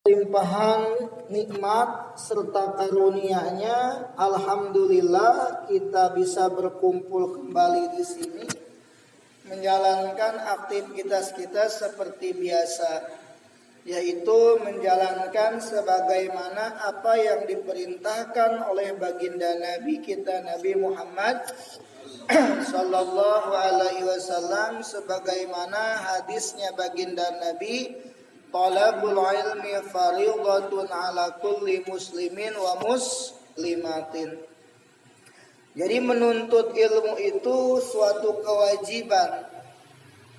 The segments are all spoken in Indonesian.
limpahan nikmat serta karunia-Nya, alhamdulillah kita bisa berkumpul kembali di sini menjalankan aktivitas kita seperti biasa, yaitu menjalankan sebagaimana apa yang diperintahkan oleh baginda Nabi kita Nabi Muhammad sallallahu alaihi wasallam, sebagaimana hadisnya baginda Nabi, talabul ilmi fariidatun ala kulli muslimin wa muslimatin. Jadi menuntut ilmu itu suatu kewajiban.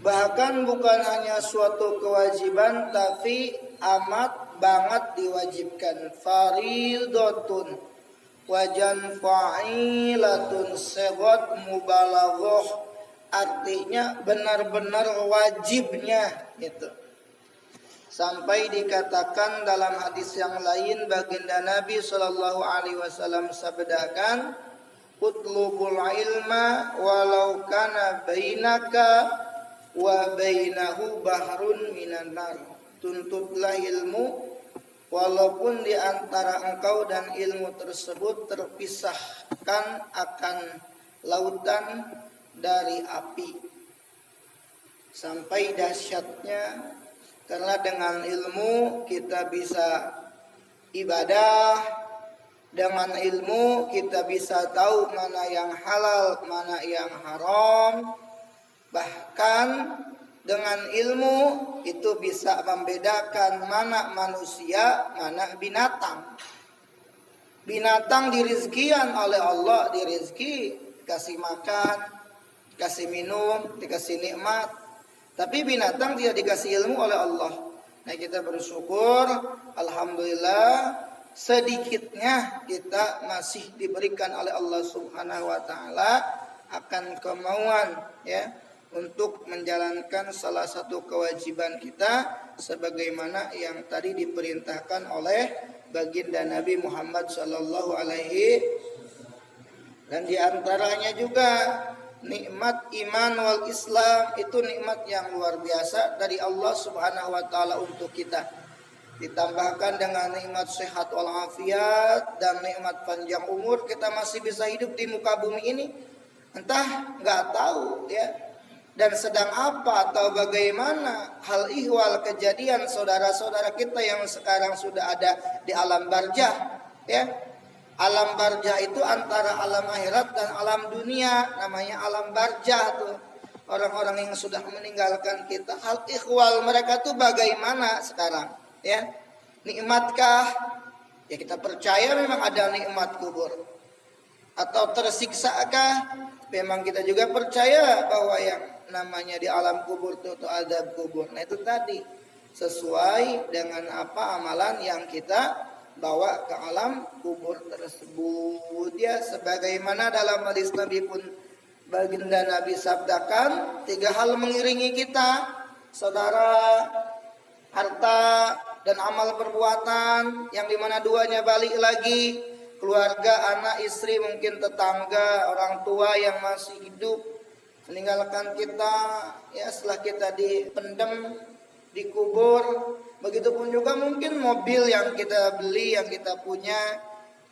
Bahkan bukan hanya suatu kewajiban, tapi amat banget diwajibkan. Fariidatun wajan fa'ilatun segot mubalaghah, artinya benar-benar wajibnya gitu. Sampai dikatakan dalam hadis yang lain, baginda Nabi sallallahu alaihi wasallam sabdakan, utlubul ilma walau kana bainaka wa bainahu bahrun minan nar. Tuntutlah ilmu walaupun di antara engkau dan ilmu tersebut terpisahkan akan lautan dari api. Sampai dahsyatnya, karena dengan ilmu kita bisa ibadah, dengan ilmu kita bisa tahu mana yang halal, mana yang haram. Bahkan dengan ilmu itu bisa membedakan mana manusia, mana binatang. Binatang dirizkian oleh Allah, dirizki, kasih makan, kasih minum, dikasih nikmat. Tapi binatang tidak dikasih ilmu oleh Allah. Nah, kita bersyukur, alhamdulillah, sedikitnya kita masih diberikan oleh Allah Subhanahu wa taala akan kemauan ya untuk menjalankan salah satu kewajiban kita sebagaimana yang tadi diperintahkan oleh baginda Nabi Muhammad sallallahu alaihi. Dan di antaranya juga nikmat iman wal Islam, itu nikmat yang luar biasa dari Allah Subhanahu wa taala untuk kita. Ditambahkan dengan nikmat sehat wal afiat dan nikmat panjang umur, kita masih bisa hidup di muka bumi ini. Entah nggak tahu ya, dan sedang apa atau bagaimana hal ihwal kejadian saudara-saudara kita yang sekarang sudah ada di alam barzah ya. Alam barzah itu antara alam akhirat dan alam dunia, namanya alam barzah tuh. Orang-orang yang sudah meninggalkan kita, hal ihwal mereka tuh bagaimana sekarang ya? Nikmatkah? Ya kita percaya memang ada nikmat kubur. Atau tersiksakah? Memang kita juga percaya bahwa yang namanya di alam kubur itu adab kubur. Nah itu tadi sesuai dengan apa amalan yang kita bawa ke alam kubur tersebut ya. Sebagaimana dalam hadis Nabi pun baginda Nabi sabdakan, 3 hal mengiringi kita, saudara, harta, dan amal perbuatan, yang dimana 2-nya balik lagi, keluarga, anak, istri, mungkin tetangga, orang tua yang masih hidup meninggalkan kita ya setelah kita dipendam, dikubur. Begitupun juga mungkin mobil yang kita beli, yang kita punya,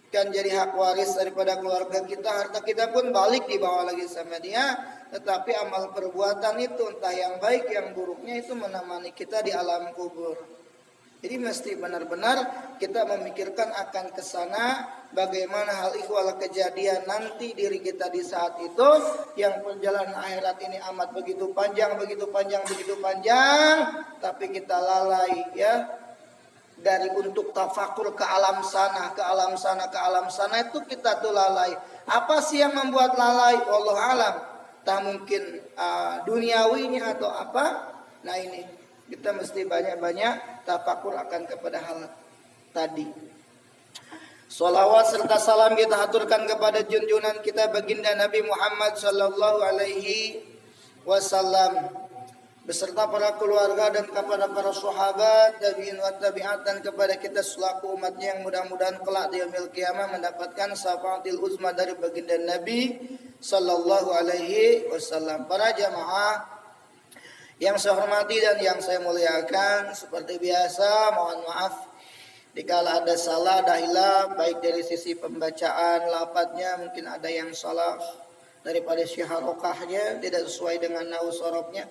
kan jadi hak waris daripada keluarga kita. Harta kita pun balik dibawa lagi sama dia. Tetapi amal perbuatan itu, entah yang baik yang buruknya, itu menemani kita di alam kubur. Jadi mesti benar-benar kita memikirkan akan kesana, bagaimana hal ihwal kejadian nanti diri kita di saat itu, yang perjalanan akhirat ini amat begitu panjang, tapi kita lalai ya dari untuk tafakur ke alam sana, itu kita tuh lalai. Apa sih yang membuat lalai? Wallahu alam. Tak mungkin duniawinya atau apa? Nah ini kita mesti banyak-banyak tafakur akan kepada hal tadi. Salawat serta salam kita haturkan kepada junjungan kita baginda Nabi Muhammad sallallahu alaihi wasallam beserta para keluarga dan kepada para sahabat tabi'in wa tabi'at, dan kepada kita selaku umatnya yang mudah-mudahan kelak di yaumil qiyamah mendapatkan syafaatil uzma dari baginda Nabi sallallahu alaihi wasallam. Para jamaah yang saya hormati dan yang saya muliakan, seperti biasa mohon maaf Dikala ada salah, ada hilaf, baik dari sisi pembacaan lafadznya mungkin ada yang salah daripada syiharokahnya tidak sesuai dengan nahwu sorobnya.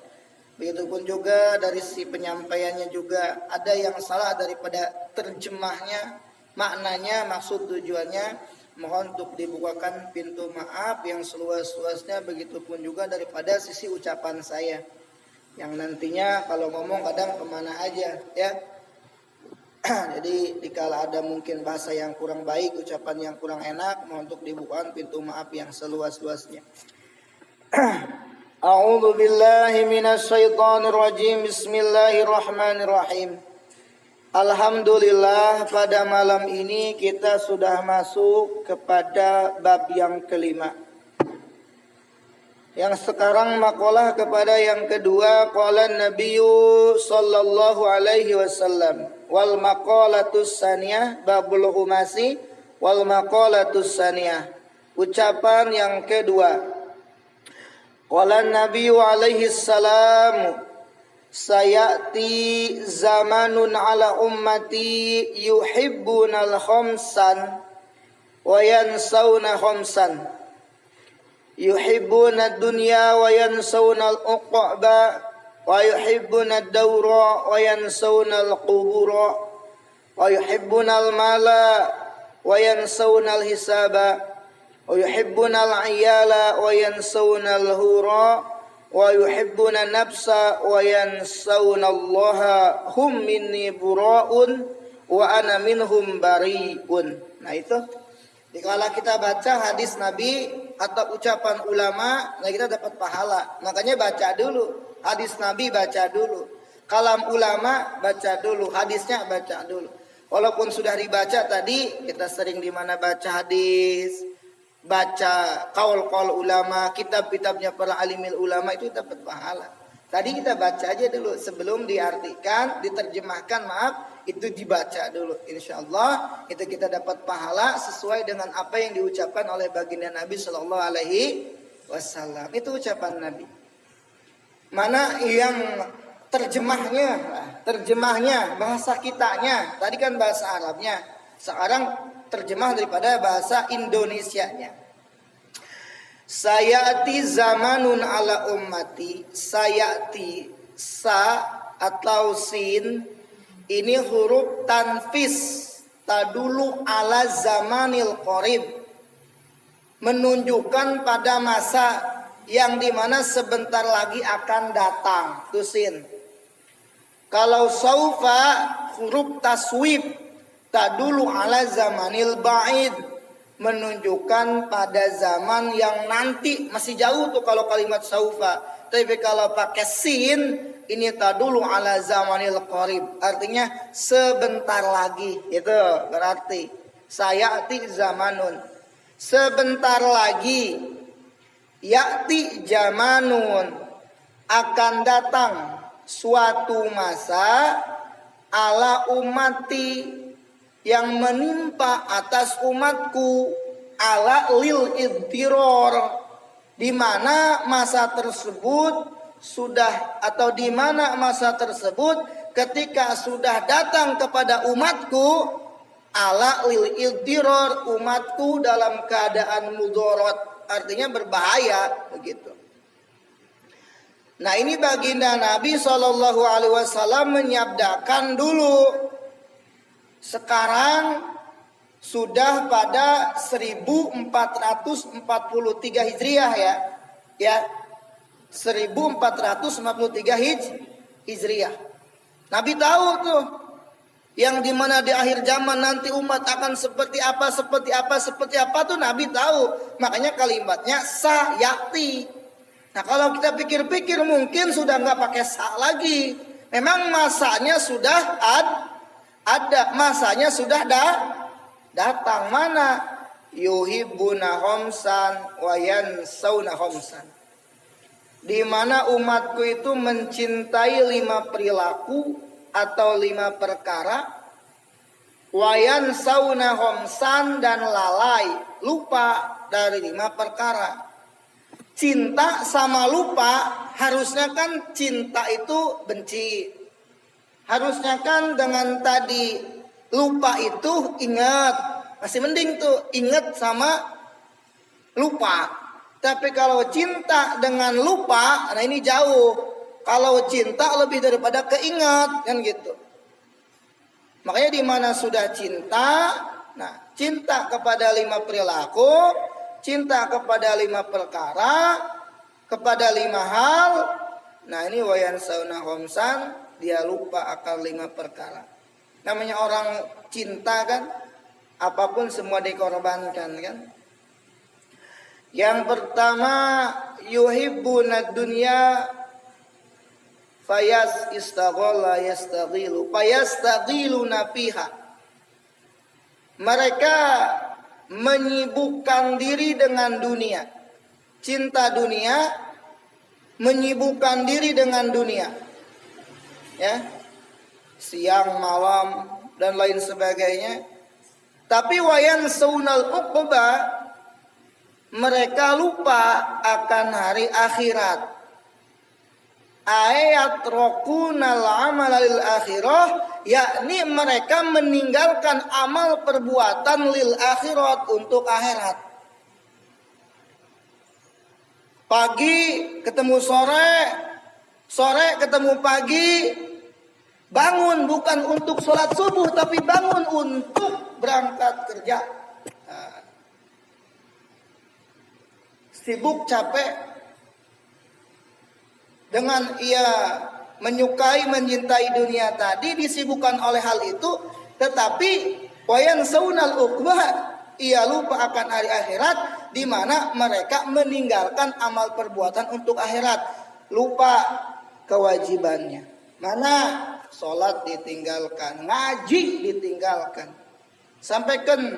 Begitupun juga dari sisi penyampaiannya juga ada yang salah daripada terjemahnya, maknanya, maksud tujuannya. Mohon untuk dibukakan pintu maaf yang seluas-luasnya. Begitupun juga daripada sisi ucapan saya yang nantinya kalau ngomong kadang kemana aja ya. Jadi dikala ada mungkin bahasa yang kurang baik, ucapan yang kurang enak, mohon untuk dibukakan pintu maaf yang seluas-luasnya. A'udzu billahi minasyaitonir rajim. Bismillahirrahmanirrahim. Alhamdulillah, pada malam ini kita sudah masuk kepada bab yang kelima. Yang sekarang makalah kepada yang kedua. Qala Nabiyyu sallallahu alaihi wasallam wal maqalatus saniyah babul humasi wal maqalatus saniyah. Ucapan yang kedua. Qala Nabiyyu alaihi salam sayati zamanun ala ummati yuhibbunal khamsan wa yansawna khamsan. Yuhibbuna dunya wa yansawna al-uqba wa yuhibbuna ad-dawra wa yansawna al-qubura wa yuhibbuna al-mala wa yansawna al-hisaba wa yuhibbuna al-iyala wa yansawna al-hura wa yuhibbuna nafsa wa yansawna allaha hum minni bura'un wa ana minhum bari'un. Nah itu dikala kita baca hadis Nabi atau ucapan ulama, nah kita dapat pahala. Makanya baca dulu hadis Nabi, baca dulu kalam ulama, baca dulu hadisnya, baca dulu. Walaupun sudah dibaca tadi, kita sering di mana baca hadis, baca qaul-qaul ulama, kitab-kitabnya para alimil ulama, itu dapat pahala. Tadi kita baca aja dulu sebelum diartikan, diterjemahkan, maaf, itu dibaca dulu. Insyaallah itu kita dapat pahala sesuai dengan apa yang diucapkan oleh baginda Nabi sallallahu alaihi wasallam. Itu ucapan Nabi. Mana yang terjemahnya bahasa kitanya. Tadi kan bahasa Arabnya. Sekarang terjemah daripada bahasa Indonesianya. Sayati zamanun ala ummati. Sayati, sa atau sin, ini huruf tanfis tadulu ala zamanil qarib, menunjukkan pada masa yang dimana sebentar lagi akan datang. Tusin. Kalau saufa huruf taswib tadulu ala zamanil ba'id, menunjukkan pada zaman yang nanti, masih jauh tuh kalau kalimat saufa. Tapi kalau pakai sin, ini tadulu ala zamanil qarib, artinya sebentar lagi. Itu berarti sayati zamanun, sebentar lagi. Ya'ti zamanun, akan datang suatu masa ala ummati, yang menimpa atas umatku, ala lil idtiror, di mana masa tersebut sudah, atau di mana masa tersebut ketika sudah datang kepada umatku, ala lil idtiror, umatku dalam keadaan mudarat, artinya berbahaya begitu. Nah ini baginda Nabi Shallallahu Alaihi Wasallam menyabdakan dulu. Sekarang sudah pada 1443 Hijriah ya 1443 Hijriah. Nabi tahu tuh yang dimana di akhir zaman nanti umat akan seperti apa tuh Nabi tahu. Makanya kalimatnya sayati. Nah kalau kita pikir-pikir mungkin sudah nggak pakai sa lagi. Memang masanya sudah ada, masanya sudah datang. Mana? Yuhibbuna khamsan wa yansawna khamsan. Di mana umatku itu mencintai 5 perilaku atau 5 perkara. Wa yansawna khamsan, dan lalai, lupa dari 5 perkara. Cinta sama lupa, harusnya kan cinta itu benci. Harusnya kan dengan tadi Lupa itu ingat, masih mending tuh ingat sama lupa. Tapi kalau cinta dengan lupa, nah ini jauh. Kalau cinta lebih daripada keingat, kan gitu. Makanya di mana sudah cinta, nah cinta kepada 5 perilaku, cinta kepada 5 perkara, kepada 5 hal. Nah ini wayan sauna homsan, dia lupa akan 5 perkara. Namanya orang cinta kan, apapun semua dikorbankan kan. Yang pertama, yuhibbuna dunya fayas istaghala yastaghilu fayastaghiluna fiha. Mereka menyibukkan diri dengan dunia. Cinta dunia, menyibukkan diri dengan dunia. Ya. Siang, malam dan lain sebagainya. Tapi wayan saunal uqba, mereka lupa akan hari akhirat. Ayat rokunal amal lil akhirah, yakni mereka meninggalkan amal perbuatan lil akhirat, untuk akhirat. Pagi ketemu sore, sore ketemu pagi. Bangun bukan untuk sholat subuh, tapi bangun untuk berangkat kerja. Nah, sibuk, capek. Dengan ia menyukai, mencintai dunia tadi, disibukkan oleh hal itu. Tetapi wayan saunal uqbah, ia lupa akan hari akhirat, di mana mereka meninggalkan amal perbuatan untuk akhirat. Lupa kewajibannya. Mana? Sholat ditinggalkan, ngaji ditinggalkan, sampaikan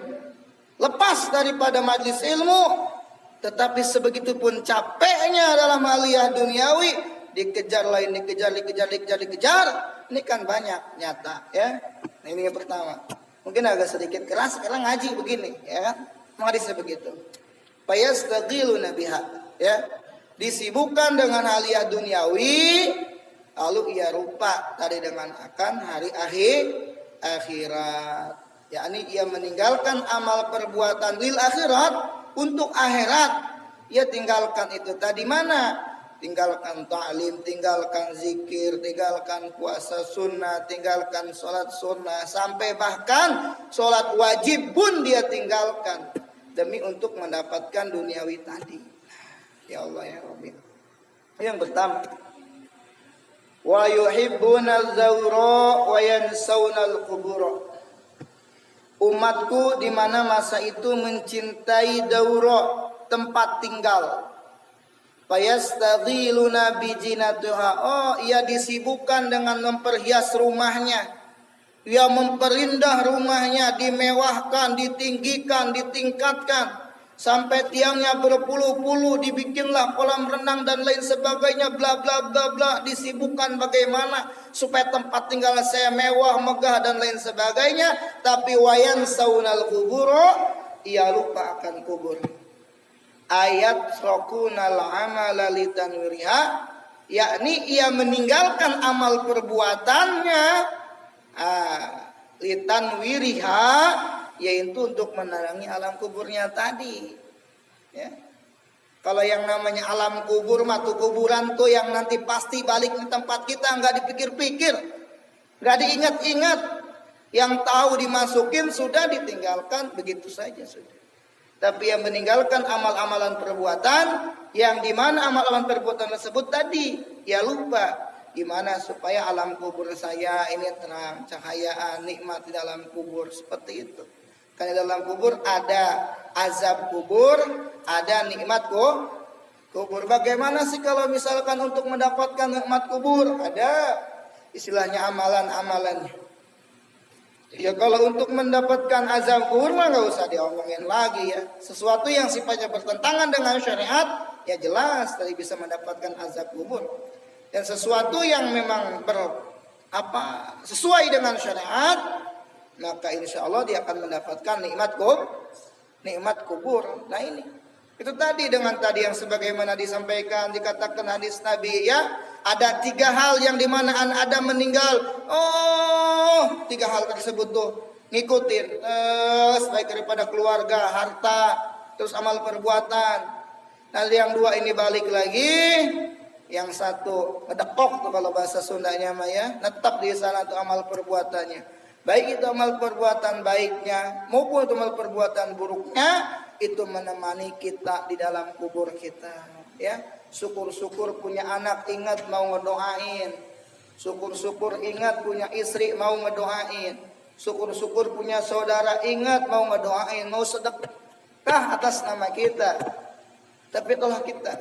lepas daripada majlis ilmu. Tetapi sebegitu pun capeknya dalam aliyah duniawi, dikejar lain, dikejar. Ini kan banyak nyata ya. Nah ini yang pertama. Mungkin agak sedikit keras sekarang ngaji begini ya kan. Hadisnya begitu. Fayastaghiluna biha ya. Disibukkan dengan aliyah duniawi, lalu ia lupa tadi dengan akan hari akhirat. Yakni ia meninggalkan amal perbuatan lil akhirat, untuk akhirat. Ia tinggalkan itu tadi mana? Tinggalkan ta'lim, tinggalkan zikir, tinggalkan puasa sunnah, tinggalkan sholat sunnah, sampai bahkan sholat wajib pun dia tinggalkan demi untuk mendapatkan duniawi tadi. Ya Allah ya Rabbi. Yang pertama, wa yuhibbuna az-zawra wa yansawna al-qubur. Umatku di mana masa itu mencintai daura, tempat tinggal. Fayastaghiluna bijinatuha. Oh, ia disibukkan dengan memperhias rumahnya. Ia memperindah rumahnya, dimewahkan, ditinggikan, ditingkatkan. Sampai tiangnya berpuluh-puluh, dibikinlah kolam renang dan lain sebagainya, bla bla bla bla. Disibukkan bagaimana supaya tempat tinggal saya mewah, megah dan lain sebagainya. Tapi wayan saunal kuburo, ia lupa akan kubur. Ayat rokunal amala litanwiriha, yakni ia meninggalkan amal perbuatannya litanwiriha, yaitu untuk menerangi alam kuburnya tadi. Ya. Kalau yang namanya alam kubur, matu kuburan tuh yang nanti pasti balik di tempat kita, nggak dipikir-pikir, nggak diingat-ingat. Yang tahu dimasukin sudah, ditinggalkan begitu saja sudah. Tapi yang meninggalkan amal-amalan perbuatan, yang dimana amal-amalan perbuatan tersebut tadi, ya lupa. Gimana supaya alam kubur saya ini terang, cahayaan, nikmat di dalam kubur, seperti itu. Karena dalam kubur ada azab kubur, ada nikmat kubur. Bagaimana sih kalau misalkan untuk mendapatkan nikmat kubur? Ada istilahnya amalan-amalannya. Ya kalau untuk mendapatkan azab kubur mah nggak usah diomongin lagi ya. Sesuatu yang sifatnya bertentangan dengan syariat, ya jelas tadi bisa mendapatkan azab kubur. Dan sesuatu yang memang sesuai dengan syariat, maka insya Allah dia akan mendapatkan nikmat kubur. Nah ini, itu tadi dengan tadi yang sebagaimana disampaikan, dikatakan hadis Nabi ya, ada 3 hal yang dimana Adam meninggal. Oh, 3 hal tersebut tuh ngikutin terus, baik daripada keluarga, harta, terus amal perbuatan. Nah yang dua ini balik lagi, yang satu ngedekok tuh kalau bahasa Sundanya mah ya, netap di sana tuh amal perbuatannya. Baik itu amal perbuatan baiknya maupun itu amal perbuatan buruknya, itu menemani kita di dalam kubur kita. Ya, syukur-syukur punya anak ingat mau ngedoain. Syukur-syukur ingat punya istri mau ngedoain. Syukur-syukur punya saudara ingat mau ngedoain, mau sedekah atas nama kita. Tapi telah kita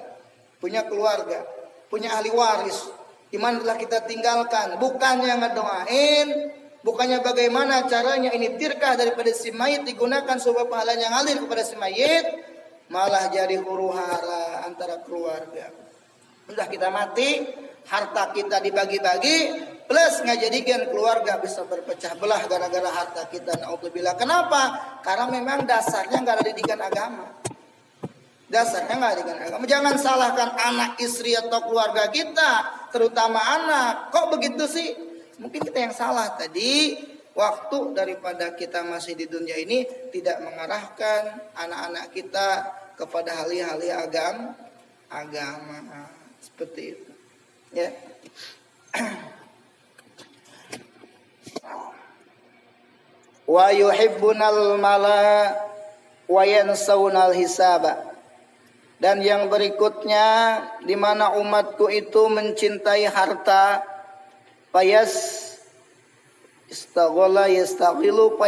punya keluarga, punya ahli waris, di mana telah kita tinggalkan, bukannya ngedoain, bukannya bagaimana caranya ini tirkah daripada si mayit digunakan sebuah pahalanya ngalir kepada si mayit, malah jadi huru-hara antara keluarga. Udah kita mati, harta kita dibagi-bagi, plus ngajadikan keluarga bisa berpecah belah gara-gara harta kita. Naudzubillah. Kenapa? Karena memang dasarnya nggak ada didikan agama. Dasarnya nggak ada didikan agama. Jangan salahkan anak, istri atau keluarga kita, terutama anak. Kok begitu sih? Mungkin kita yang salah tadi. Waktu daripada kita masih di dunia ini tidak mengarahkan anak-anak kita kepada hal-hal agama. Seperti itu. Ya. Wa yuhibbunal mala wa yansawnal hisaba. Dan yang berikutnya, di mana umatku itu mencintai harta, payas istaghala yastaghilu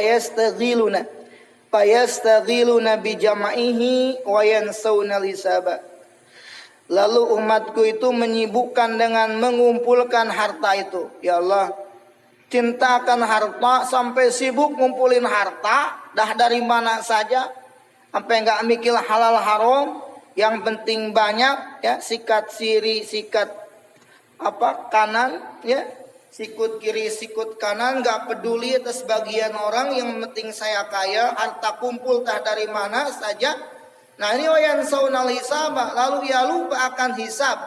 payastaghiluna bi jam'ihi wa yansawnal hisaba. Lalu umatku itu menyibukkan dengan mengumpulkan harta itu. Ya Allah, cintakan harta sampai sibuk ngumpulin harta, dah dari mana saja, sampai enggak mikir halal haram, yang penting banyak, ya, sikat kiri, sikat kanan, ya, sikut kiri, sikut kanan, enggak peduli atas bagian orang, yang penting saya kaya, harta kumpul tah dari mana saja. Nah ini wayan saunal hisab, lalu ia lupa akan hisab,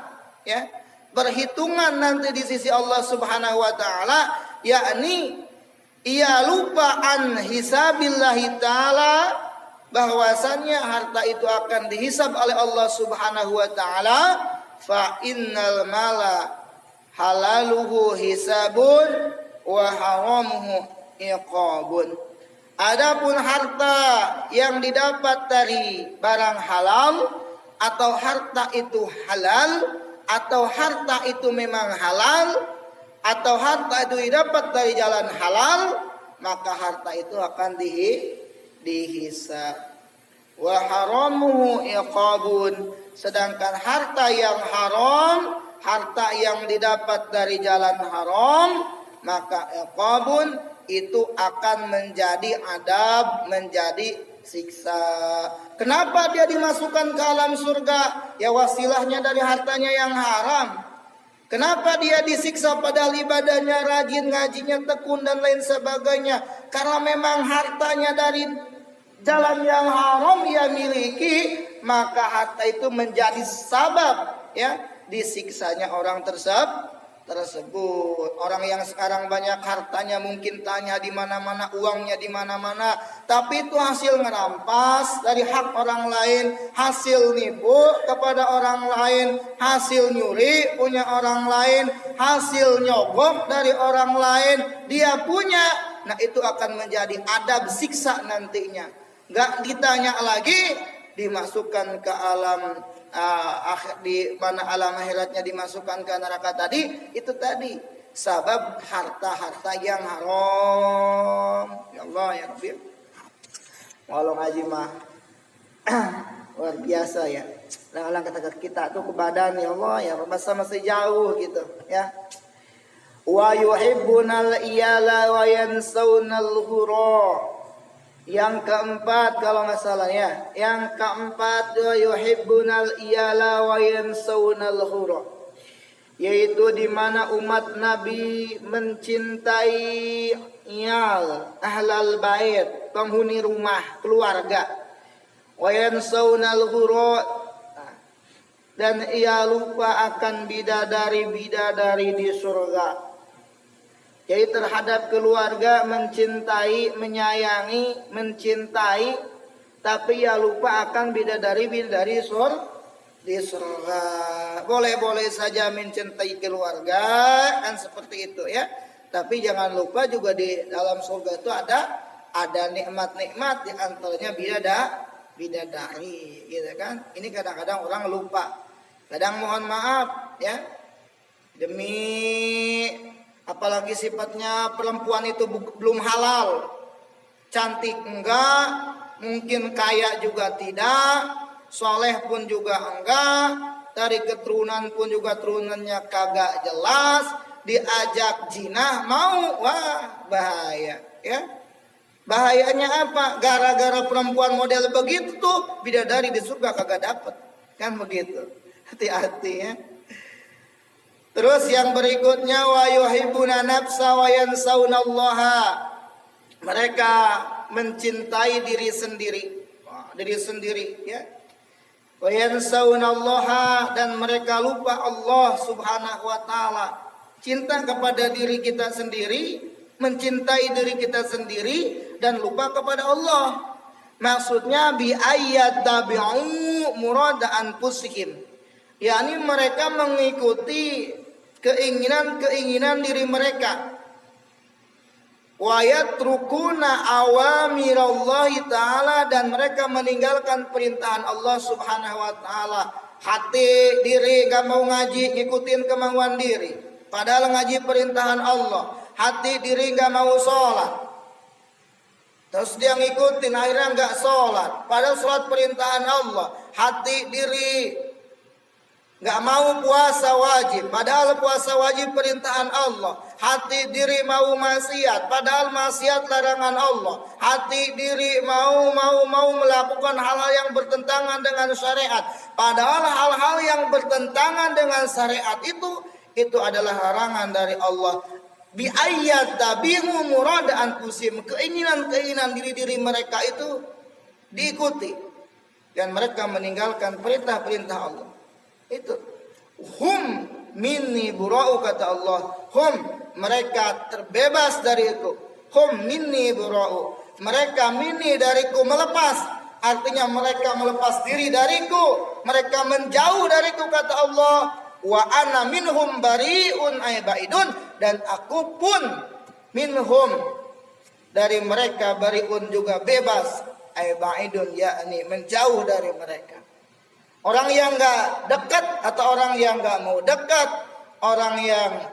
ya, berhitungan nanti di sisi Allah Subhanahu wa taala, yakni ia lupa an hisabillahi taala, bahwasannya harta itu akan dihisab oleh Allah Subhanahu wa taala. Fa innal mala halaluhu hisabun wa haramuhu iqabun. Adapun harta yang didapat dari barang halal, atau harta itu halal, atau harta itu memang halal, atau harta itu didapat dari jalan halal, maka harta itu akan dihisab. Wa haramuhu iqabun. Sedangkan harta yang haram, harta yang didapat dari jalan haram, maka iqabun, itu akan menjadi adab, menjadi siksa. Kenapa dia dimasukkan ke alam surga? Ya wasilahnya dari hartanya yang haram. Kenapa dia disiksa padahal ibadahnya rajin, ngajinya tekun dan lain sebagainya? Karena memang hartanya dari jalan yang haram ia miliki, maka harta itu menjadi sabab, ya, disiksanya orang tersebut. Orang yang sekarang banyak hartanya, mungkin tanya di mana-mana, uangnya di mana-mana, tapi itu hasil ngerampas dari hak orang lain, hasil nipu kepada orang lain, hasil nyuri punya orang lain, hasil nyogok dari orang lain dia punya. Nah itu akan menjadi adab siksa nantinya. Gak ditanya lagi, dimasukkan ke alam di mana alam akhiratnya, dimasukkan ke neraka tadi. Itu tadi sabab harta-harta yang haram. Ya Allah ya Rabbi, walau ngaji mah luar biasa ya. Lang-lang kata kita tuh ke badan, ya Allah ya Rabbi, masih jauh gitu ya. Wa yuhibbunal iyala wa yansawnal hura. Yang keempat kalau nggak salah ya, yang keempat yuhibbunal iyala wa yansawnal hura, yaitu di mana umat Nabi mencintai iyal, ahlal bait, penghuni rumah, keluarga. Wa yansawnal hura, dan ia lupa akan bidadari-bidadari di surga. Jadi terhadap keluarga mencintai, menyayangi, mencintai, tapi ya lupa akan bidadari di surga. Boleh-boleh saja mencintai keluarga, kan seperti itu ya. Tapi jangan lupa juga di dalam surga itu ada nikmat-nikmat, di antaranya bidadari, gitu kan. Ini kadang-kadang orang lupa. Kadang mohon maaf ya, demi apalagi sifatnya perempuan itu belum halal, cantik enggak, mungkin kaya juga tidak, soleh pun juga enggak, dari keturunan pun juga turunannya kagak jelas, diajak jinah mau, wah bahaya ya. Bahayanya apa? Gara-gara perempuan model begitu tuh bidadari di surga kagak dapet, kan begitu. Hati-hati ya. Terus yang berikutnya wa yuhibbuna nafsa wa yansaunallaha. Mereka mencintai diri sendiri. Diri sendiri ya. Wa yansaunallaha, dan mereka lupa Allah Subhanahu wa taala. Cinta kepada diri kita sendiri, mencintai diri kita sendiri dan lupa kepada Allah. Maksudnya bi ayat tabi'u murada anfusihim. yakni mereka mengikuti keinginan-keinginan diri mereka. Wa yatrukuna awamirallahi ta'ala, dan mereka meninggalkan perintahan Allah Subhanahu wa taala. Hati diri gak mau ngaji, ngikutin kemauan diri, padahal ngaji perintahan Allah. Hati diri gak mau sholat, terus dia ngikutin, akhirnya gak sholat, padahal sholat perintahan Allah. Hati diri gak mau puasa wajib, padahal puasa wajib perintahan Allah. Hati diri mau maksiat, padahal maksiat larangan Allah. Hati diri mau melakukan hal-hal yang bertentangan dengan syariat, padahal hal-hal yang bertentangan dengan syariat itu adalah larangan dari Allah. Bi ayat tabihu murada anfusim, keinginan-keinginan diri-diri mereka itu diikuti, dan mereka meninggalkan perintah-perintah Allah. Itu hum minni bura'u, kata Allah. Hum, mereka terbebas dariku. Hum minni bura'u, mereka minni dariku, melepas. Artinya mereka melepas diri dariku, mereka menjauh dariku, kata Allah. Wa ana minhum bari'un ay ba'idun, dan aku pun minhum dari mereka bari'un juga bebas, ay ba'idun yakni menjauh dari mereka. Orang yang enggak dekat atau orang yang enggak mau dekat, orang yang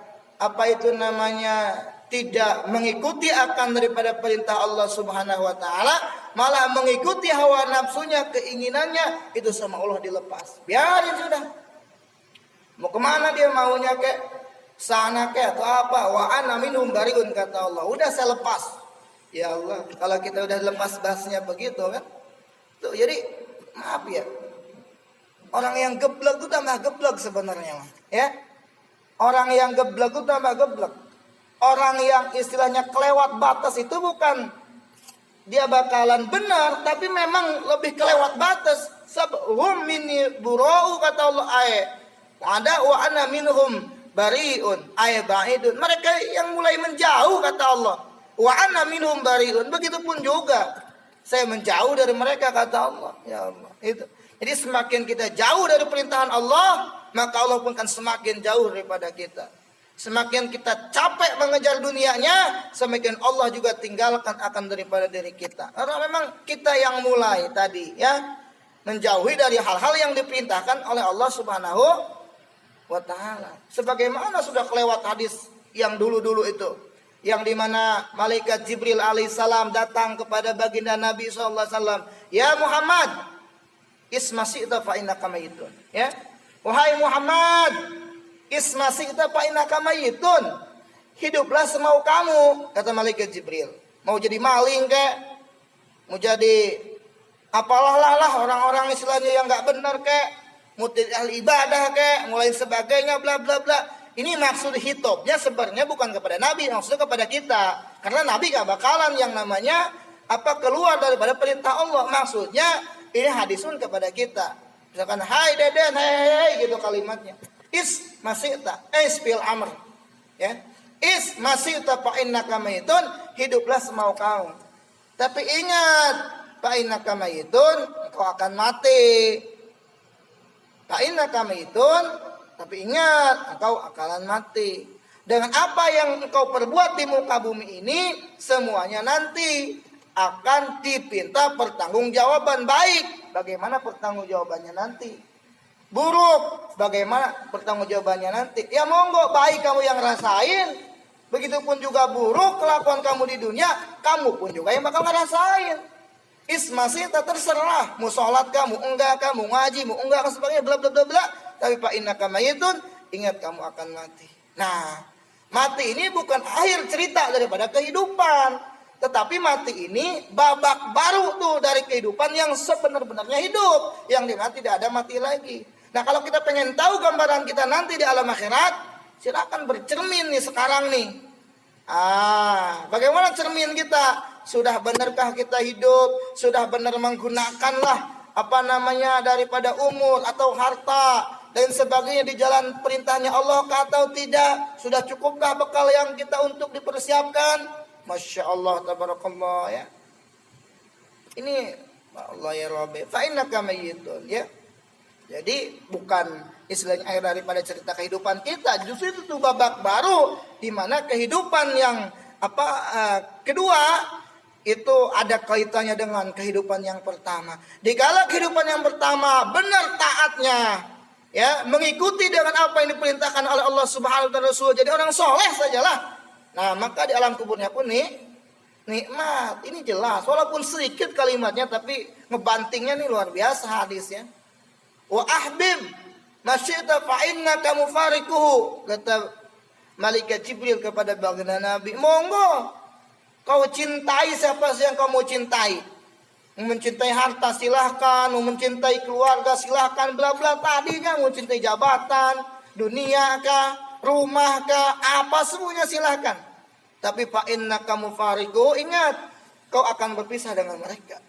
tidak mengikuti akan daripada perintah Allah Subhanahu wa taala, malah mengikuti hawa nafsunya, keinginannya, itu sama Allah dilepas. Biarin sudah. Mau kemana dia maunya kek? Sana kek atau apa? Wa ana minhum bariun, kata Allah. Udah saya lepas. Ya Allah, kalau kita udah lepas basnya begitu kan? Tuh, jadi maaf ya. Orang yang geblek itu tambah geblek sebenarnya, ya. Orang yang geblek itu tambah geblek. Orang yang istilahnya kelewat batas itu bukan dia bakalan benar, tapi memang lebih kelewat batas. Hum minni bura'u, kata Allah. Ada wa ana minhum bari'un ay ba'idun. Mereka yang mulai menjauh, kata Allah. Wa ana minhum bari'un. Begitupun juga saya menjauh dari mereka, kata Allah. Ya Allah, itu. Jadi semakin kita jauh dari perintahan Allah, maka Allah pun akan semakin jauh daripada kita. Semakin kita capek mengejar dunianya, semakin Allah juga tinggalkan akan daripada diri kita. Karena memang kita yang mulai tadi ya, menjauhi dari hal-hal yang diperintahkan oleh Allah Subhanahu wa taala. Sebagaimana sudah kelewat hadis yang dulu-dulu itu, yang dimana malaikat Jibril alaihissalam datang kepada baginda Nabi SAW. Ya Muhammad, isma syi'ta fa innaka mayitun. Ya. Wahai Muhammad, isma syi'ta fa innaka mayitun. Hiduplah semau kamu, kata malaikat Jibril. Mau jadi maling kek, mau jadi apalah lah orang-orang istilahnya yang enggak benar kek, mau jadi ahli ibadah kek, mulai sebagainya bla bla bla. Ini maksud hitopnya sebenarnya bukan kepada Nabi, maksudnya kepada kita. Karena Nabi enggak bakalan yang namanya keluar daripada perintah Allah. Maksudnya ini hadisun kepada kita. Misalkan hai deden, hai gitu kalimatnya. Is masih tak, fil amr. Ya. masih fa innaka mayitun, hiduplah semau kau. Tapi ingat, fa innaka mayitun, engkau akan mati. Fa innaka mayitun, tapi ingat, engkau akan mati. Dengan apa yang engkau perbuat di muka bumi ini, semuanya nanti akan dipinta pertanggungjawaban baik. Bagaimana pertanggungjawabannya nanti? Buruk, bagaimana pertanggungjawabannya nanti? Ya monggo, baik kamu yang rasain. Begitupun juga buruk kelakuan kamu di dunia, kamu pun juga yang bakal ngerasain. Masih tak terserah, mau sholat kamu enggak, kamu ngaji mau enggak, sebagainya bla bla bla bla. Tapi fa innaka mayitun, ingat kamu akan mati. Nah, mati ini bukan akhir cerita daripada kehidupan, tetapi mati ini babak baru tuh dari kehidupan yang sebenar-benarnya hidup, yang dimana tidak ada mati lagi. Nah, kalau kita pengen tahu gambaran kita nanti di alam akhirat, silakan bercermin nih sekarang nih. Bagaimana cermin kita? Sudah benarkah kita hidup? Sudah benar menggunakanlah daripada umur atau harta dan sebagainya di jalan perintahnya Allah atau tidak? Sudah cukupkah bekal yang kita untuk dipersiapkan? Masya Allah, tabarakallah ya. Ini Allah ya Rabbi, fa innaka mayyitun ya. Jadi bukan istilahnya akhir daripada cerita kehidupan kita, justru itu tuh babak baru di mana kehidupan yang kedua itu ada kaitannya dengan kehidupan yang pertama. Dikala kehidupan yang pertama benar taatnya, ya mengikuti dengan apa yang diperintahkan oleh Allah Subhanahu wa taala, jadi orang soleh sajalah. Nah, maka di alam kuburnya pun nikmat. Ini jelas, walaupun sedikit kalimatnya tapi ngebantingnya nih luar biasa hadisnya. Wa ahbib masyita fa innaka mufarikuhu, kata malaikat Jibril kepada baginda Nabi, monggo kau cintai siapa yang kau mau cintai. Mau mencintai harta silahkan, mau mencintai keluarga silahkan, bla bla. Tadinya mau cintai jabatan, dunia kah, rumah kah, apa semuanya silahkan. Tapi fa innaka mufarikuhu, ingat kau akan berpisah dengan mereka.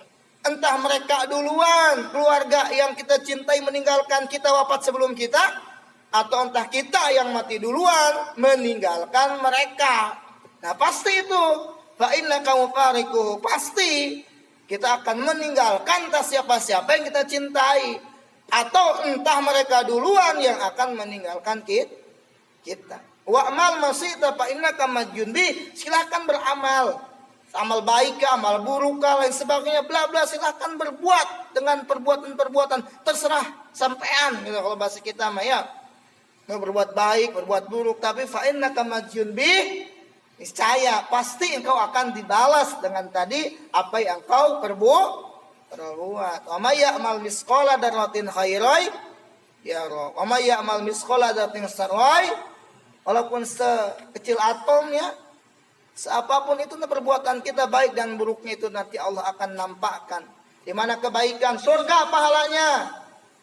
Entah mereka duluan, keluarga yang kita cintai meninggalkan kita, wafat sebelum kita, atau entah kita yang mati duluan meninggalkan mereka. Nah, pasti itu fa innaka mufariquh, pasti kita akan meninggalkan entah siapa-siapa yang kita cintai, atau entah mereka duluan yang akan meninggalkan kita. Wa'mal masita fa innaka majjun bi, silakan beramal. Amal baik, amal buruk, lain sebagainya, bla bla, silahkan berbuat dengan perbuatan-perbuatan terserah sampean gitu kalau bahasa kita mah ya. Mau berbuat baik, berbuat buruk, tapi fa innaka majjun bi, niscaya pasti engkau akan dibalas dengan tadi apa yang kau perbuat. Wa may ya'mal misqala dzarratin khairai yara, wa may ya'mal misqala dzarratin sarai, walaupun sekecil atom ya, seapapun itu perbuatan kita baik dan buruknya itu nanti Allah akan nampakkan. Di mana kebaikan surga pahalanya,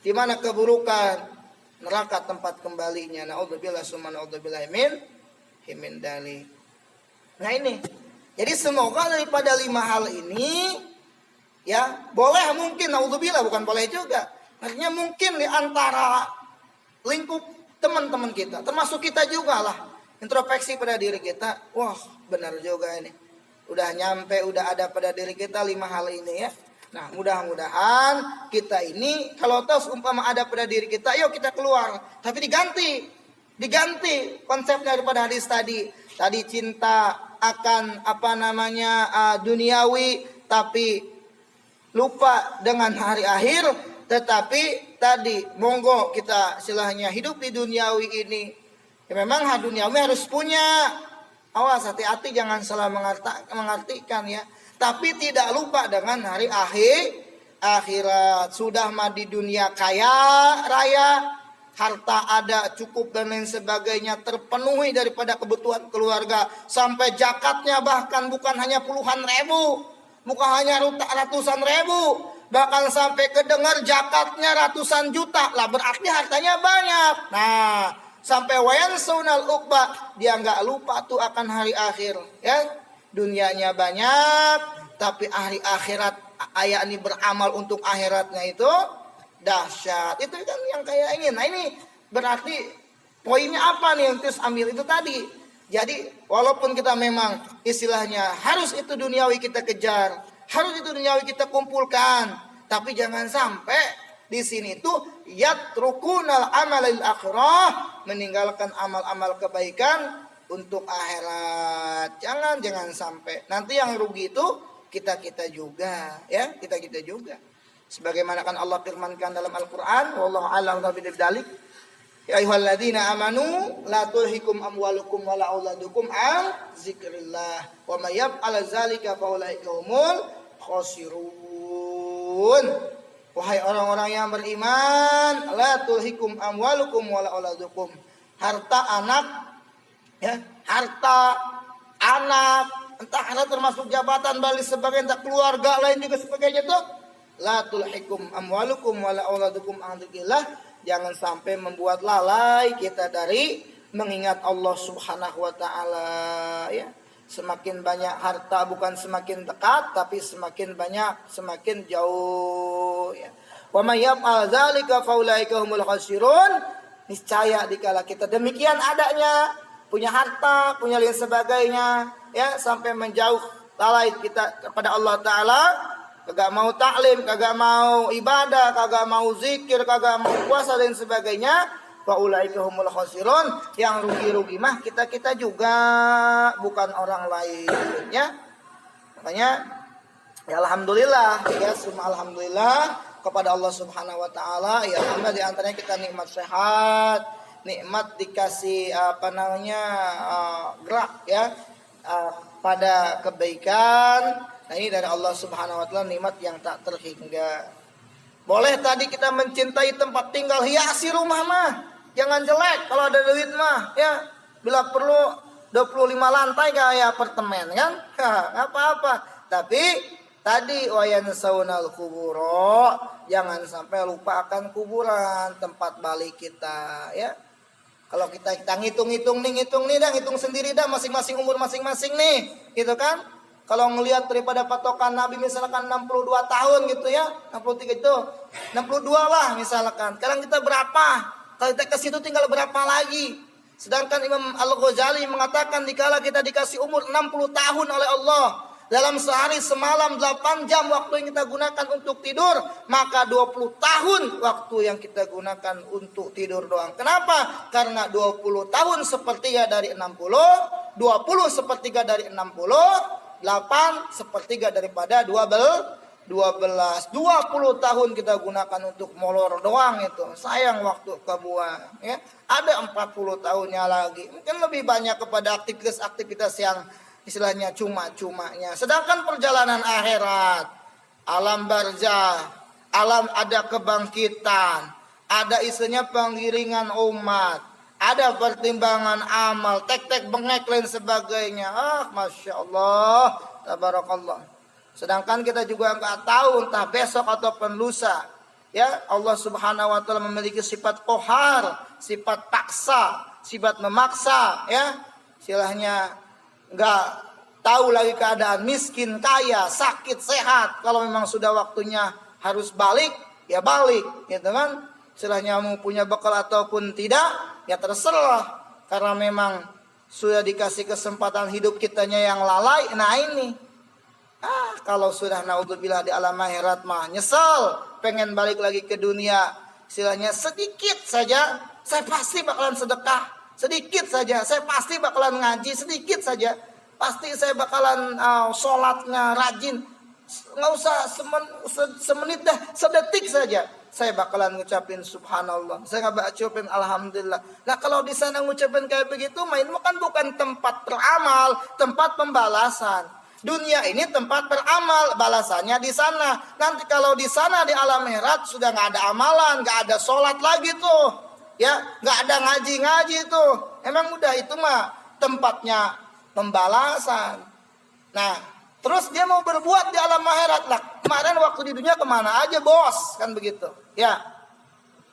di mana keburukan neraka tempat kembalinya. Naudzubillah summa naudzubillah min dzalik. Nah ini, jadi semoga daripada 5 hal ini ya, boleh mungkin naudzubillah, bukan boleh juga. Artinya mungkin di antara lingkup teman-teman kita, termasuk kita juga lah, introspeksi pada diri kita. Wah, benar juga ini. Udah nyampe, udah ada pada diri kita 5 hal ini ya. Nah, mudah-mudahan kita ini kalau tahu umpama ada pada diri kita, yuk kita keluar. Tapi diganti konsep daripada hadis tadi. Tadi cinta akan duniawi, tapi lupa dengan hari akhir. Tetapi tadi monggo kita istilahnya hidup di duniawi ini. Ya memang duniawi harus punya. Awas, hati-hati jangan salah mengartikan ya. Tapi tidak lupa dengan hari akhirat. Sudah mah di dunia kaya raya, harta ada cukup dan lain sebagainya, terpenuhi daripada kebutuhan keluarga, sampai zakatnya bahkan bukan hanya puluhan ribu, bukan hanya ratusan ribu, bahkan sampai kedengar zakatnya ratusan juta, lah berarti hartanya banyak. Nah, sampai wayan sunal ukba, dia nggak lupa tuh akan hari akhir ya. Dunianya banyak, tapi hari akhirat ayat ini beramal untuk akhiratnya itu dahsyat. Itu kan yang kayak ingin. Nah ini berarti poinnya apa nih yang terus ambil itu tadi. Jadi walaupun kita memang istilahnya harus itu duniawi kita kejar, harus itu duniawi kita kumpulkan, tapi jangan sampai di sini tuh yatrukunal amalil akhirah, meninggalkan amal-amal kebaikan untuk akhirat. Jangan sampai. Nanti yang rugi itu kita juga, ya, kita juga. Sebagaimana kan Allah firmankan dalam Al-Qur'an, wallahu a'lam bidzalik. Ya ayyuhalladzina amanu la tulhikum amwalukum wala auladukum an zikrillah wa may yaf'al dzalika fa ulaika humul khasirun. Wahai orang-orang yang beriman, la tulhikum amwalukum wala auladukum. Harta anak, ya, harta anak, entah ada termasuk jabatan, balik sebagian, entah keluarga lain juga sebagainya tuh. La tulhikum amwalukum wala auladukum an zikrillah. Jangan sampai membuat lalai kita dari mengingat Allah Subhanahu wa taala, ya. Semakin banyak harta bukan semakin dekat, tapi semakin banyak semakin jauh, ya. Wa may yaf'al dzalika faulaika humul khasirun. Niscaya dikala kita demikian adanya, punya harta, punya lain sebagainya, ya, sampai menjauh lalai kita kepada Allah taala, kagak mau taklim, kagak mau ibadah, kagak mau zikir, kagak mau puasa dan sebagainya, fa ulaika humul khasirun. Yang rugi-rugi mah kita juga, bukan orang lain, ya. Makanya ya alhamdulillah, ya, semua alhamdulillah kepada Allah Subhanahu wa taala, ya. Alhamdulillah di antaranya kita nikmat sehat, nikmat dikasih gerak, ya, pada kebaikan. Nah, ini dari Allah Subhanahu wa taala nikmat yang tak terhingga. Boleh tadi kita mencintai tempat tinggal, hiasi rumah mah. Jangan jelek kalau ada duit mah, ya. Bila perlu 25 lantai kayak apartemen kan? Enggak apa-apa. Tapi tadi wayan saunal kuburo, jangan sampai lupa akan kuburan, tempat balik kita, ya. Kalau kita ngitung nih dah, ngitung sendiri dah masing-masing umur masing-masing nih, gitu kan? Kalau ngelihat daripada patokan Nabi misalkan 62 tahun gitu, ya, 63 itu, 62 lah misalkan. Sekarang kita berapa? Kalau kita ke situ tinggal berapa lagi? Sedangkan Imam Al-Ghazali mengatakan dikala kita dikasih umur 60 tahun oleh Allah, dalam sehari semalam 8 jam waktu yang kita gunakan untuk tidur, maka 20 tahun waktu yang kita gunakan untuk tidur doang. Kenapa? Karena 20 tahun sepertiga dari 60, 20 sepertiga dari 60, 8 sepertiga daripada 12. 20 tahun kita gunakan untuk molor doang, itu sayang waktu kebuang, ya. Ada 40 tahunnya lagi, mungkin lebih banyak kepada aktivitas-aktivitas yang istilahnya cuma-cumanya. Sedangkan perjalanan akhirat, alam barzah, alam ada kebangkitan, ada istilahnya penggiringan umat, ada pertimbangan amal, tek-tek bengek lain sebagainya. Masya Allah, tabarakallah. Sedangkan kita juga nggak tahu entah besok ataupun lusa, ya. Allah Subhanahu wa taala memiliki sifat qahar, sifat paksa, sifat memaksa, ya. Istilahnya nggak tahu lagi keadaan miskin, kaya, sakit, sehat. Kalau memang sudah waktunya harus balik, ya balik, gitu kan. Istilahnya mau punya bekal ataupun tidak, ya terserah. Karena memang sudah dikasih kesempatan hidup kitanya yang lalai. Nah ini, kalau sudah naudzubillah di alam akhirat mah nyesel, pengen balik lagi ke dunia. Istilahnya sedikit saja, saya pasti bakalan sedekah. Sedikit saja, saya pasti bakalan ngaji. Sedikit saja, pasti saya bakalan sholatnya rajin. Nggak usah semenit dah, sedetik saja saya bakalan ngucapin subhanallah, saya nggak ngucapin alhamdulillah. Nah kalau di sana ngucapin kayak begitu, main kan bukan tempat beramal, tempat pembalasan. Dunia ini tempat beramal, balasannya di sana. Nanti kalau di sana di alam akhirat sudah nggak ada amalan, nggak ada sholat lagi tuh, ya, nggak ada ngaji tuh. Emang udah itu mah tempatnya pembalasan. Nah, terus dia mau berbuat di alam akhirat lah. Kemarin waktu di dunia kemana aja bos, kan begitu, ya.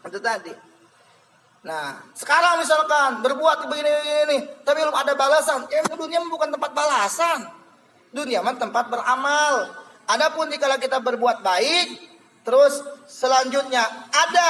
Itu tadi. Nah, sekarang misalkan berbuat begini, tapi belum ada balasan. Ya, dunia bukan tempat balasan. Dunia mah tempat beramal. Adapun jika kita berbuat baik, terus selanjutnya ada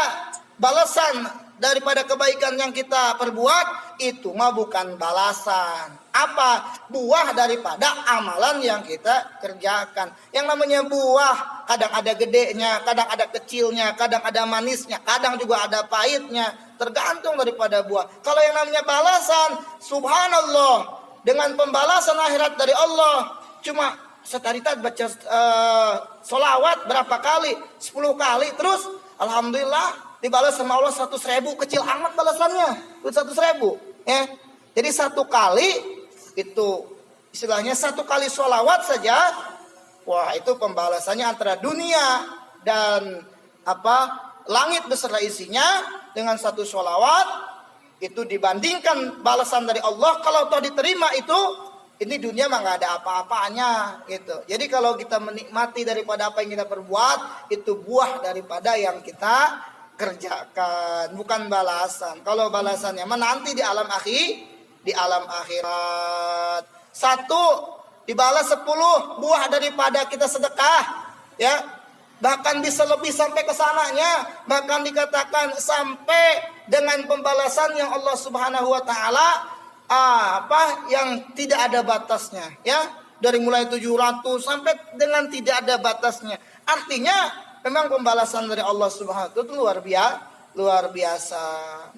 balasan daripada kebaikan yang kita perbuat, itu mah bukan balasan. Apa? Buah daripada amalan yang kita kerjakan. Yang namanya buah, kadang ada gedenya, kadang ada kecilnya, kadang ada manisnya, kadang juga ada pahitnya. Tergantung daripada buah. Kalau yang namanya balasan, subhanallah, dengan pembalasan akhirat dari Allah, cuma setarita baca solawat berapa kali? 10 kali. Terus alhamdulillah dibalas sama Allah 100.000. Kecil amat balasannya, 100.000 ya. Jadi 1 kali itu istilahnya 1 kali solawat saja, wah itu pembalasannya antara dunia dan langit beserta isinya dengan 1 solawat. Itu dibandingkan balasan dari Allah, kalau toh diterima itu, ini dunia mah nggak ada apa-apanya gitu. Jadi kalau kita menikmati daripada apa yang kita perbuat, itu buah daripada yang kita kerjakan, bukan balasan. Kalau balasannya mah nanti di alam akhirat. 1 dibalas 10 buah daripada kita sedekah, ya. Bahkan bisa lebih sampai ke sananya, bahkan dikatakan sampai dengan pembalasan yang Allah Subhanahu wa taala yang tidak ada batasnya, ya. Dari mulai 700 sampai dengan tidak ada batasnya. Artinya memang pembalasan dari Allah Subhanahu wa taala itu luar biasa.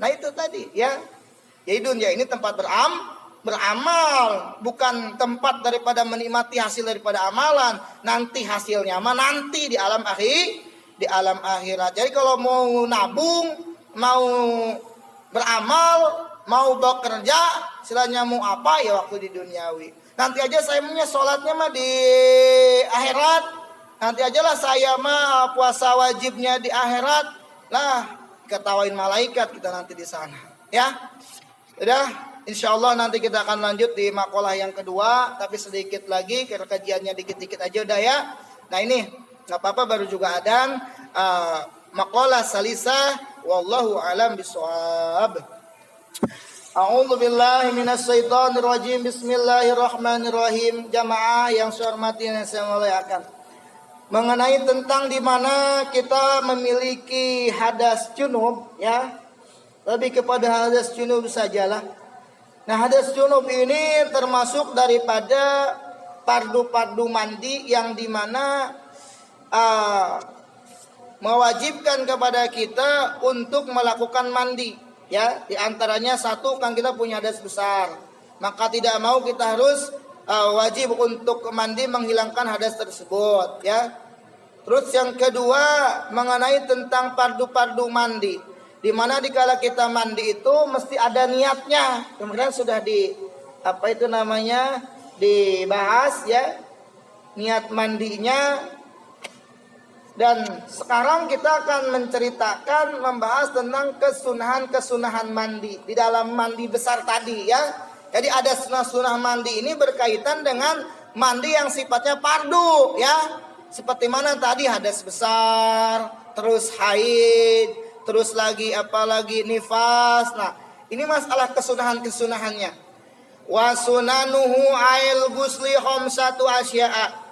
Nah, itu tadi, ya. Jadi dunia ini tempat beramal, bukan tempat daripada menikmati hasil daripada amalan. Nanti hasilnya mah nanti di alam akhirat. Jadi kalau mau nabung, mau beramal, mau bekerja, istilahnya mau apa ya waktu di duniawi. Nanti aja saya punya sholatnya mah di akhirat. Nanti aja lah saya mah puasa wajibnya di akhirat. Lah, ketawain malaikat kita nanti di sana, ya. Udah. Insya Allah nanti kita akan lanjut di makalah yang kedua, tapi sedikit lagi, karena kajiannya dikit-dikit aja udah ya. Nah ini nggak apa-apa, baru juga adan. Makalah salisa, wallahu alam bisawab. A'udzu billahi minasyaitonir rajim. Bismillahirrahmanirrahim. Jamaah yang saya hormati dan saya muliakan. Mengenai tentang di mana kita memiliki hadas junub, ya. Lebih kepada hadas junub sajalah. Nah, hadas junub ini termasuk daripada fardu-fardu mandi yang dimana mewajibkan kepada kita untuk melakukan mandi, ya. Di antaranya 1 kan kita punya hadas besar, maka tidak mau kita harus wajib untuk mandi menghilangkan hadas tersebut, ya. Terus yang kedua mengenai tentang fardu-fardu mandi, di mana dikala kita mandi itu mesti ada niatnya. Kemudian sudah dibahas, ya, niat mandinya. Dan sekarang kita akan membahas tentang kesunahan mandi di dalam mandi besar tadi, ya. Jadi ada sunah mandi ini berkaitan dengan mandi yang sifatnya fardu, ya. Seperti mana tadi hadas besar, terus haid, terus apalagi nifas. Nah, ini masalah kesunahannya. Wa sunanuhu ail gusli khamsatu asya'a.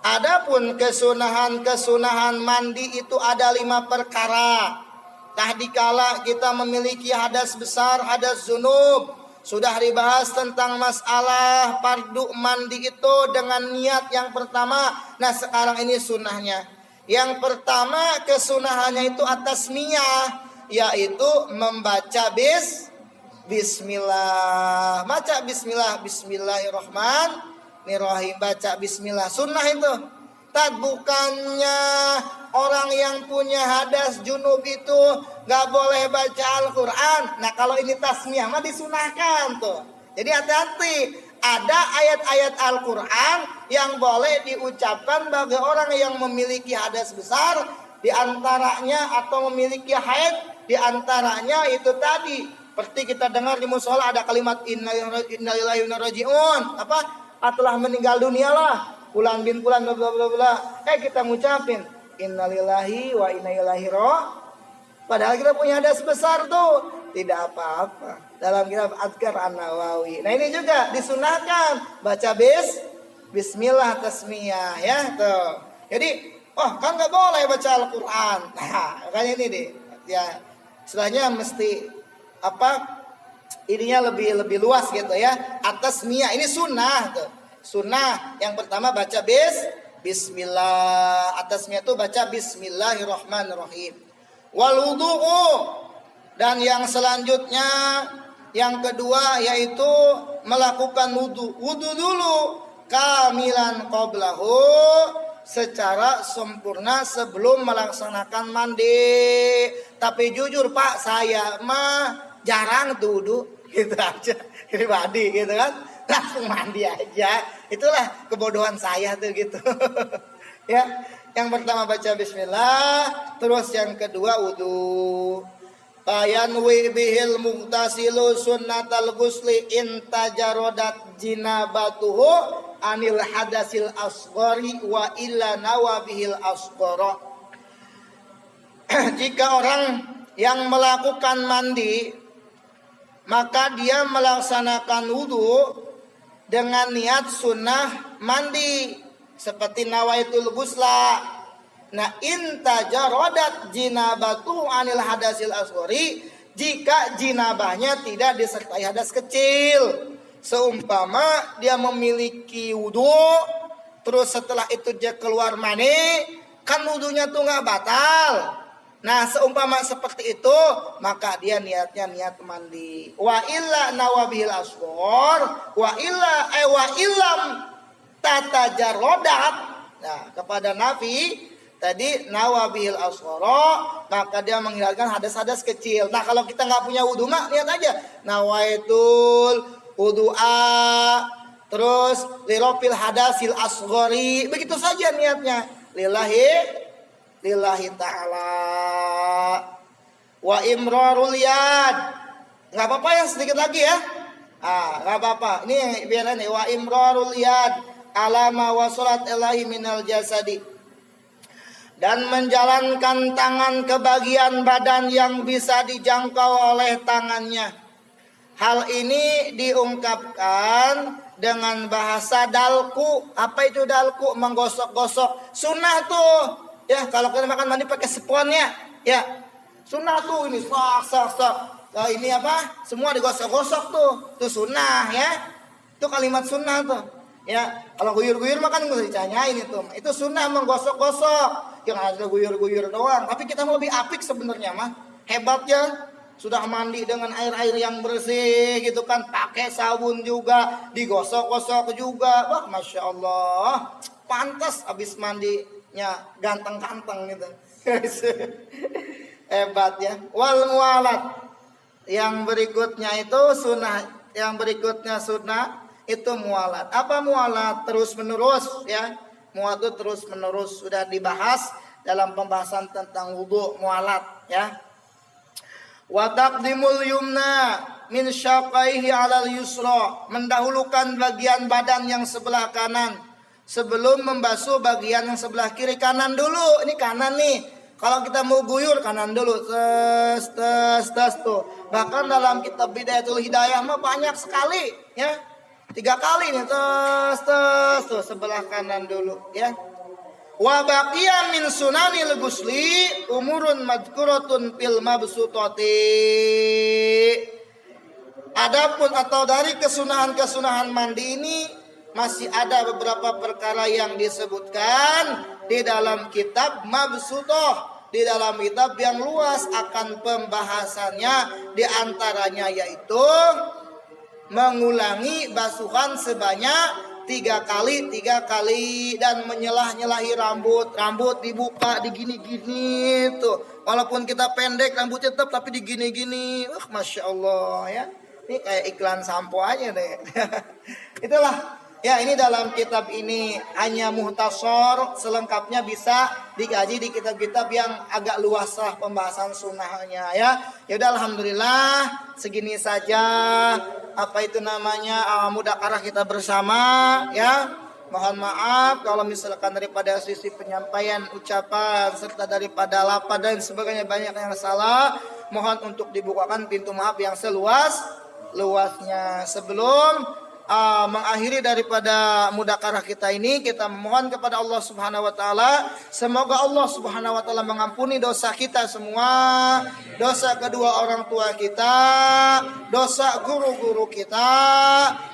Adapun kesunahan mandi itu ada 5 perkara. Tahdikala kita memiliki hadas besar, hadas junub, sudah dibahas tentang masalah fardu mandi itu dengan niat yang pertama. Nah, sekarang ini sunahnya. Yang pertama kesunahannya itu at-tasmiyah, yaitu membaca bismillah. Baca bismillah, bismillahirrahmanirrahim, baca bismillah. Sunnah itu. Bukannya orang yang punya hadas junub itu gak boleh baca Al-Quran. Nah, kalau ini tasmiyah mah disunahkan tuh. Jadi hati-hati. Ada ayat-ayat Al-Quran yang boleh diucapkan bagi orang yang memiliki hadas besar, diantaranya atau memiliki haid, diantaranya itu tadi. Seperti kita dengar di musola ada kalimat innalillahi wa inna ilaihi raji'un. Telah meninggal dunia lah, fulan bin fulan bla bla bla. Kita ngucapin innalillahi wa inna ilaihi raji'un. Padahal kita punya hadas besar tuh. Tidak apa-apa. Dalam kitab Adhkar An-Nawawi. Nah, ini juga disunahkan baca bismillah tasmiyah, ya tuh. Jadi, kan nggak boleh baca Al-Quran. Nah, makanya ini deh, ya. Istilahnya mesti apa? Ininya lebih luas gitu ya. At-tasmiyah ini sunnah tuh. Sunnah yang pertama baca bismillah. At-tasmiyah itu baca bismillahirrahmanirrahim. Wal wudu'u, dan yang selanjutnya yang kedua yaitu melakukan wudu. Wudu dulu kamilan qablahu, secara sempurna sebelum melaksanakan mandi. Tapi jujur Pak, saya mah jarang wudu gitu aja, pribadi gitu kan, langsung mandi aja. Itulah kebodohan saya tuh gitu. Ya, yang pertama baca bismillah, terus yang kedua wudu. Tayanwi bihil muhtasilu sunnatal ghusli intajarodat jinabatuhu anil hadasil asghari wa illa nawabihil asghara. Jika orang yang melakukan mandi, maka dia melaksanakan wudu dengan niat sunnah mandi seperti nawaitul ghusla. Nah, intajarodat jinabatu anil hadasil asghari, jika jinabahnya tidak disertai hadas kecil. Seumpama dia memiliki wudu, terus setelah itu dia keluar mani, kan wudunya tuh nggak batal. Nah, seumpama seperti itu, maka dia niatnya niat mandi. Wa illa nawabihil asghar, wa illam tatajarodat. Nah, kepada Nabi tadi nawabihil asghara, maka dia menghilangkan hadas-hadas kecil. Nah, kalau kita nggak punya wudu mah lihat aja nawaitul wudu'a, terus lirofil hadasil asghari, begitu saja niatnya lillahi ta'ala. Wa imrarul yad, nggak apa-apa ya, sedikit lagi ya, nggak apa-apa, ini biar ini. Wa imrarul yad alama wasolat ilahi minal jasadi, dan menjalankan tangan ke bagian badan yang bisa dijangkau oleh tangannya. Hal ini diungkapkan dengan bahasa dalku. Apa itu dalku? Menggosok-gosok. Sunnah tuh. Ya, kalau kita makan mandi pakai sponnya, ya. Sunnah tuh ini sak. Nah, ini apa? Semua digosok-gosok tuh. Itu sunnah ya. Itu kalimat sunnah tuh. Ya, kalau guyur-guyur makan nggak ditanyain itu. Itu sunnah menggosok-gosok. Yang ada guyur-guyur doang. Tapi kita mau lebih apik sebenarnya mah. Hebatnya sudah mandi dengan air-air yang bersih gitu kan, pakai sabun juga, digosok-gosok juga. Wah, masya Allah, pantas abis mandinya ganteng-ganteng gitu. Hebat ya. Wal mualat, yang berikutnya itu sunnah, yang berikutnya sunnah itu mualat. Apa mualat? Terus menerus ya. Mualat itu terus menerus, sudah dibahas dalam pembahasan tentang wudu mualat ya. Wa taqdimul yumna min syaqaihi 'alal yusra, mendahulukan bagian badan yang sebelah kanan sebelum membasuh bagian yang sebelah kiri. Kanan dulu, ini kanan nih. Kalau kita mau guyur kanan dulu. Tes tuh. Bahkan dalam kitab Bidayatul Hidayah mah banyak sekali ya. 3 kali nih tes tuh sebelah kanan dulu ya. Wa baqiya min sunanil ghusli umurun madhkuratun fil mabsutati. Adapun atau dari kesunahan-kesunahan mandi ini masih ada beberapa perkara yang disebutkan di dalam kitab Mabsutah, di dalam kitab yang luas akan pembahasannya. Di antaranya yaitu mengulangi basuhan sebanyak 3 kali dan menyelah-nyelahi rambut dibuka digini-gini tuh, walaupun kita pendek rambutnya tetap tapi digini-gini. Masya Allah ya, ini kayak iklan sampo aja deh. Itulah ya, ini dalam kitab ini hanya muhtasor, selengkapnya bisa dikaji di kitab-kitab yang agak luas lah pembahasan sunnahnya ya. Ya udah, alhamdulillah segini saja apa itu namanya mudakarah kita bersama ya. Mohon maaf kalau misalkan daripada sisi penyampaian ucapan serta daripada lafaz dan sebagainya banyak yang salah. Mohon untuk dibukakan pintu maaf yang seluas-luasnya. Sebelum mengakhiri daripada mudakarah kita ini, kita memohon kepada Allah Subhanahu wa taala semoga Allah Subhanahu wa taala mengampuni dosa kita semua, dosa kedua orang tua kita, dosa guru-guru kita,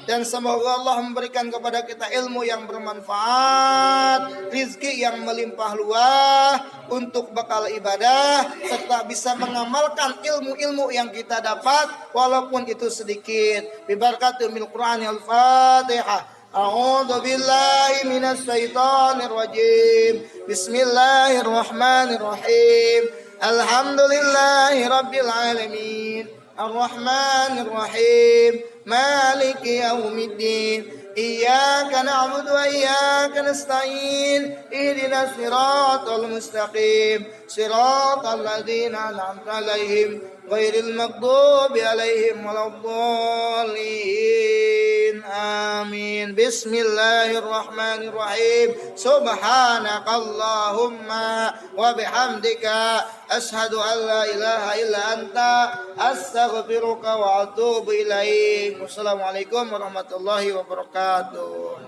dan semoga Allah memberikan kepada kita ilmu yang bermanfaat, rizki yang melimpah luas untuk bekal ibadah, serta bisa mengamalkan ilmu-ilmu yang kita dapat walaupun itu sedikit. Bibarakatil Qur'anil Fatihah. A'udzu billahi minasy syaithanir rajim. Bismillahirrahmanirrahim. Alhamdulillahi rabbil alamin. Arrahmanir rahim. Maliki yaumiddin. Iyyaka na'budu wa iyyaka nasta'in. Ihdinas siratal mustaqim. Siratal ladzina an'amta 'alaihim ghairil maghdubi 'alaihim waladdallin. Amin. Bismillahirrahmanirrahim. Subhanakallahumma wa bihamdika asyhadu an la ilaha illa anta astaghfiruka wa atubu ilaik. Wassalamualaikum warahmatullahi wabarakatuh.